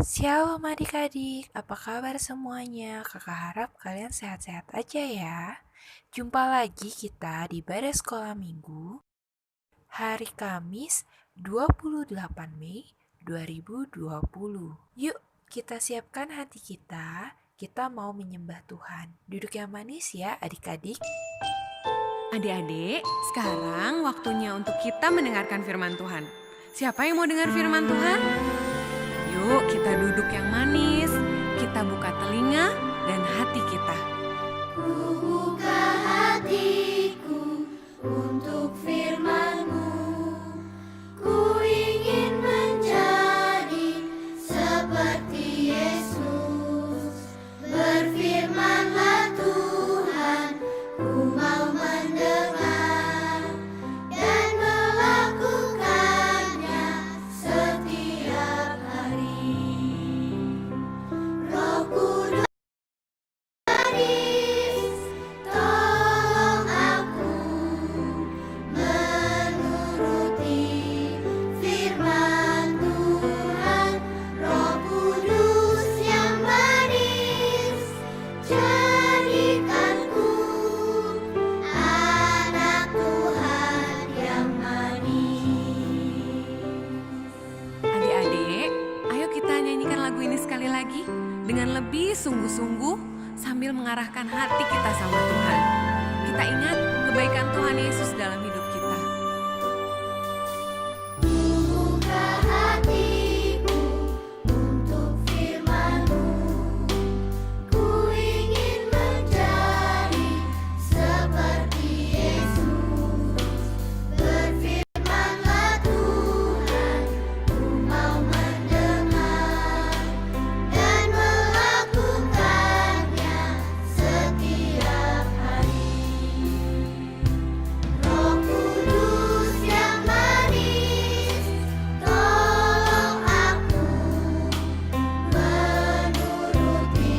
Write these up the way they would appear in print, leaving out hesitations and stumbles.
Shalom adik-adik, apa kabar semuanya? Kakak harap kalian sehat-sehat aja ya. Jumpa lagi kita di Bare Sekolah Minggu, hari Kamis 28 Mei 2020. Yuk, kita siapkan hati kita mau menyembah Tuhan. Duduk yang manis ya adik-adik. Adik-adik, sekarang waktunya untuk kita mendengarkan firman Tuhan. Siapa yang mau dengar firman Tuhan? Yuk kita duduk yang manis, kita buka telinga dan hati kita. Ku buka hatiku untuk firman-Mu. Ku ingin menjadi seperti Yesus. Berfirmanlah Tuhan, ku mau mendengar dan melakukannya setiap hari. Roh Kudus, tolong aku menuruti firman Tuhan. Roh Kudus yang manis, jadikanku anak Tuhan yang manis. Adik-adik, ayo kita nyanyikan lagu ini sekali lagi dengan lebih sungguh-sungguh sambil mengarahkan hati kita sama Tuhan. Kita ingat kebaikan Tuhan Yesus dalam hidup kita. Buka hatiku untuk firman-Mu. Ku ingin menjadi seperti Yesus. Berfirmanlah Tuhan, ku mau mendengar dan melakukannya setiap hari. Roh Kudus yang manis, tolong aku menuruti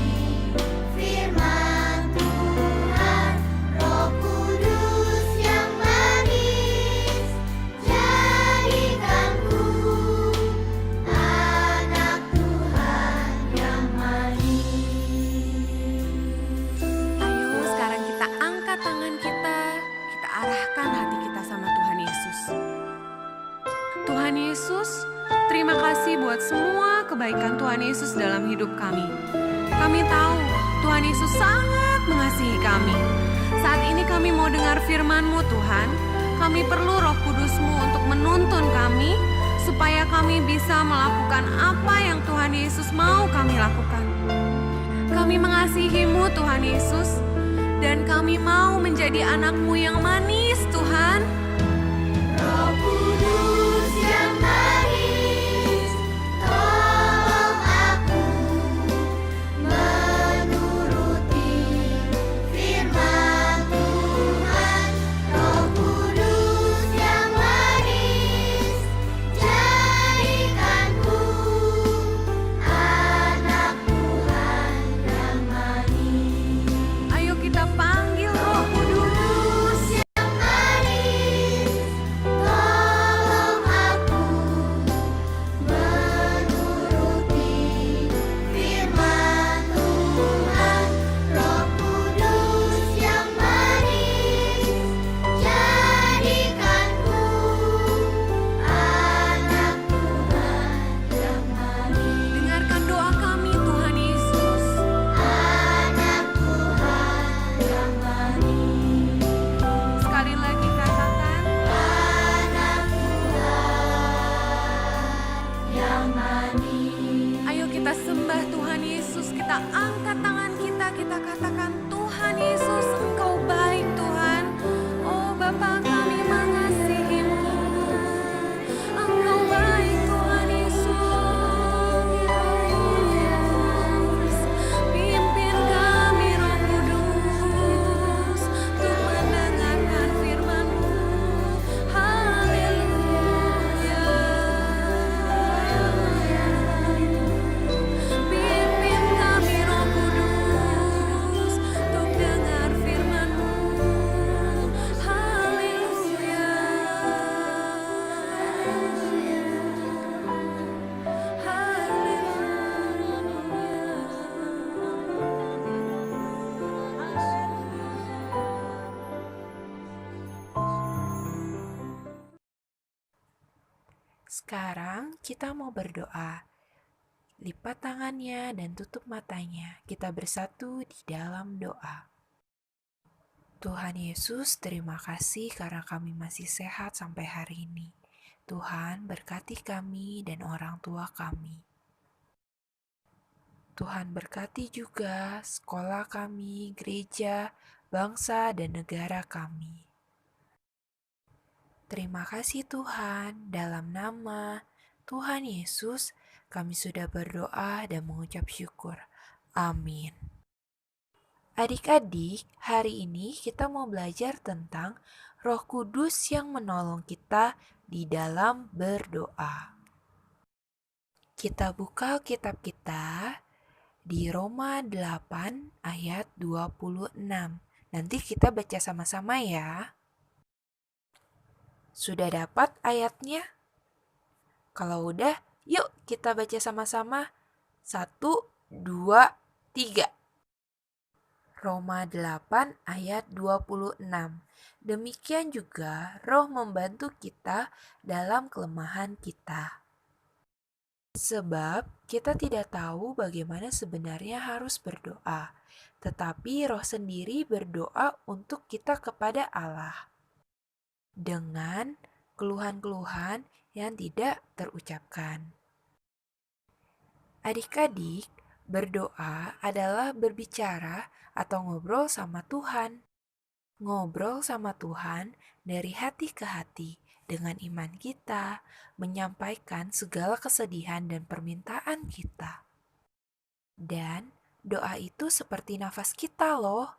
firman Tuhan. Roh Kudus yang manis, jadikanku anak Tuhan yang manis. Ayo sekarang kita angkat tangan kita arahkan hati kita sama Tuhan Yesus. Tuhan Yesus, terima kasih buat semua kebaikan Tuhan Yesus dalam hidup kami. Kami tahu Tuhan Yesus sangat mengasihi kami. Saat ini kami mau dengar firman-Mu Tuhan. Kami perlu Roh Kudus-Mu untuk menuntun kami supaya kami bisa melakukan apa yang Tuhan Yesus mau kami lakukan. Kami mengasihi-Mu Tuhan Yesus, dan kami mau menjadi anak-Mu yang manis Tuhan. Roh Kudus yang manis, tolong aku menuruti firman Tuhan. Roh Kudus yang manis, jadikanku anak Tuhan yang manis. Ayo kita panggil Roh Kudus. Yang Sekarang kita mau berdoa. Lipat tangannya dan tutup matanya. Kita bersatu di dalam doa. Tuhan Yesus, terima kasih karena kami masih sehat sampai hari ini. Tuhan, berkati kami dan orang tua kami. Tuhan, berkati juga sekolah kami, gereja, bangsa, dan negara kami. Terima kasih Tuhan, dalam nama Tuhan Yesus, kami sudah berdoa dan mengucap syukur. Amin. Adik-adik, hari ini kita mau belajar tentang Roh Kudus yang menolong kita di dalam berdoa. Kita buka kitab kita di Roma 8 ayat 26. Nanti kita baca sama-sama ya. Sudah dapat ayatnya? Kalau udah, yuk kita baca sama-sama. 1, 2, 3. Roma 8 ayat 26. Demikian juga Roh membantu kita dalam kelemahan kita. Sebab kita tidak tahu bagaimana sebenarnya harus berdoa, tetapi Roh sendiri berdoa untuk kita kepada Allah dengan keluhan-keluhan yang tidak terucapkan. Adik-adik, berdoa adalah berbicara atau ngobrol sama Tuhan. Ngobrol sama Tuhan dari hati ke hati dengan iman kita, menyampaikan segala kesedihan dan permintaan kita. Dan doa itu seperti nafas kita loh.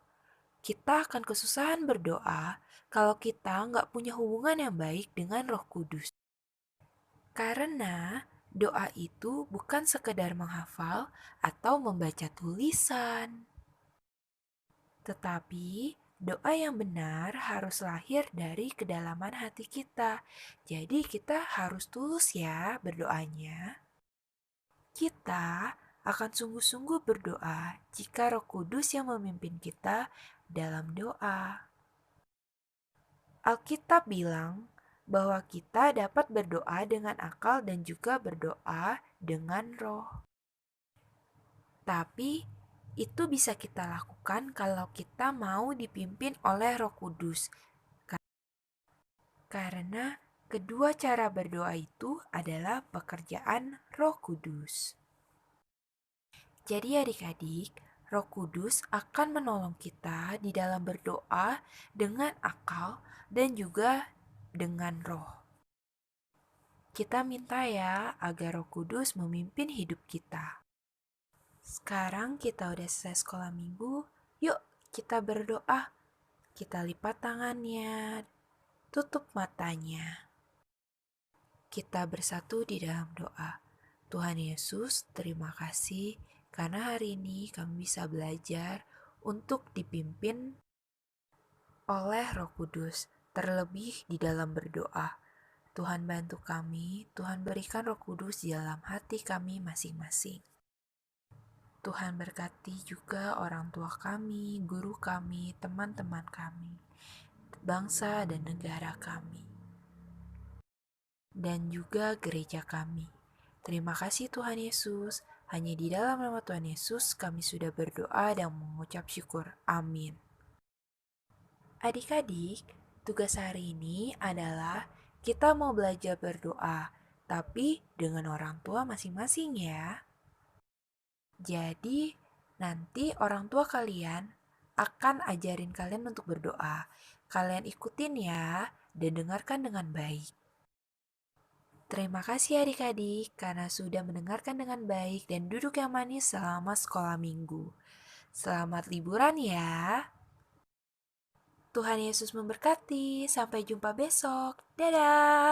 Kita akan kesusahan berdoa kalau kita nggak punya hubungan yang baik dengan Roh Kudus. Karena doa itu bukan sekedar menghafal atau membaca tulisan. Tetapi doa yang benar harus lahir dari kedalaman hati kita. Jadi kita harus tulus ya berdoanya. Kita akan sungguh-sungguh berdoa jika Roh Kudus yang memimpin kita dalam doa. Alkitab bilang bahwa kita dapat berdoa dengan akal dan juga berdoa dengan roh. Tapi itu bisa kita lakukan kalau kita mau dipimpin oleh Roh Kudus. Karena kedua cara berdoa itu adalah pekerjaan Roh Kudus. Jadi adik-adik, Roh Kudus akan menolong kita di dalam berdoa dengan akal dan juga dengan roh. Kita minta ya agar Roh Kudus memimpin hidup kita. Sekarang kita udah selesai sekolah minggu, yuk kita berdoa. Kita lipat tangannya, tutup matanya. Kita bersatu di dalam doa. Tuhan Yesus, terima kasih karena hari ini kami bisa belajar untuk dipimpin oleh Roh Kudus, terlebih di dalam berdoa. Tuhan bantu kami, Tuhan berikan Roh Kudus di dalam hati kami masing-masing. Tuhan berkati juga orang tua kami, guru kami, teman-teman kami, bangsa dan negara kami, dan juga gereja kami. Terima kasih Tuhan Yesus, hanya di dalam nama Tuhan Yesus kami sudah berdoa dan mengucap syukur. Amin. Adik-adik, tugas hari ini adalah kita mau belajar berdoa, tapi dengan orang tua masing-masing ya. Jadi, nanti orang tua kalian akan ajarin kalian untuk berdoa. Kalian ikutin ya, dan dengarkan dengan baik. Terima kasih adik-adik karena sudah mendengarkan dengan baik dan duduk yang manis selama sekolah minggu. Selamat liburan ya. Tuhan Yesus memberkati. Sampai jumpa besok. Dadah.